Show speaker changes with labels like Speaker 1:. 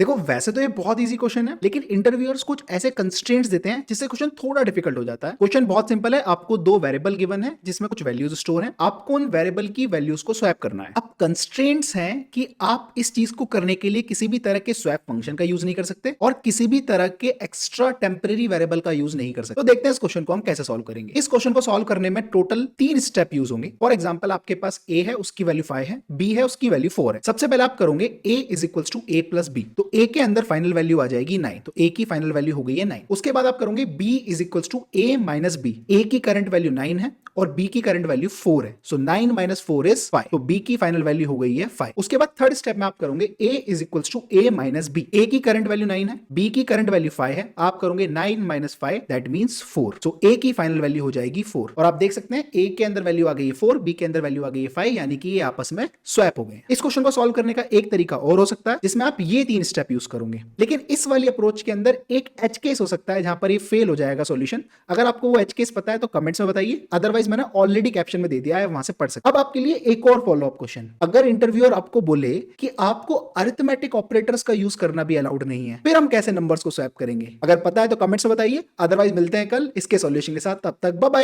Speaker 1: देखो वैसे तो ये बहुत इजी क्वेश्चन है, लेकिन इंटरव्यूअर्स कुछ ऐसे कंस्ट्रेंट्स देते हैं जिससे क्वेश्चन थोड़ा डिफिकल्ट हो जाता है। क्वेश्चन बहुत सिंपल है, आपको दो वेरिएबल गिवन है जिसमें कुछ वैल्यूज स्टोर हैं, आपको उन वेरिएबल की वैल्यूज को स्वैप करना है। अब कंस्ट्रेंट्स हैं कि आप इस चीज को करने के लिए किसी भी तरह के स्वैप फंक्शन का यूज नहीं कर सकते और किसी भी तरह के एक्स्ट्रा टेम्परेरी वेरिएबल का यूज नहीं कर सकते। तो देखते हैं इस क्वेश्चन को हम कैसे सॉल्व करेंगे। इस क्वेश्चन को सॉल्व करने में टोटल 3 स्टेप यूज होंगे। फॉर एग्जाम्पल आपके पास ए है, उसकी वैल्यू 5 है, बी है, उसकी वैल्यू 4 है। सबसे पहले आप करोगे a is equals to a plus b, तो a के अंदर फाइनल वैल्यू आ जाएगी 9, तो a की फाइनल वैल्यू हो गई है 9। उसके बाद आप करोगे b is equals to a minus b, a की करंट वैल्यू 9 है और b की करंट वैल्यू 4 है, सो 9 माइनस 4 इज 5, तो b की फाइनल वैल्यू हो गई है 5। उसके बाद थर्ड स्टेप में आप करोगे a is equals to a minus b, a की करंट वैल्यू 9 है, b की करंट वैल्यू 5 है, आप करोगे 9 minus 5 that means 4, so a की फाइनल वैल्यू हो जाएगी 4। और आप देख सकते हैं a के अंदर वैल्यू आ गई है 4, b के अंदर वैल्यू आ गई है 5, यानी कि ये आपस में स्वैप हो गए। इस क्वेश्चन को सॉल्व करने का एक तरीका और हो सकता है जिसमें आप ये 3 स्टेप यूज करोगे, लेकिन इस वाली अप्रोच के अंदर एक एज केस हो सकता है जहां पर ये फेल हो जाएगा सॉल्यूशन। अगर आपको वो एज केस पता है तो कमेंट्स में बताइए, अदरवाइज मैंने ऑलरेडी कैप्शन में दे दिया है, वहां से पढ़ सकते। अब आपके लिए एक और फॉलो अप क्वेश्चन, अगर इंटरव्यूअर आपको बोले कि आपको अरिथमेटिक ऑपरेटर्स का यूज करना भी अलाउड नहीं है, फिर हम कैसे नंबर्स को स्वैप करेंगे? अगर पता है तो कमेंट्स में बताइए, अदरवाइज मिलते हैं कल इसके सॉल्यूशन के साथ। तब तक बाय बाय।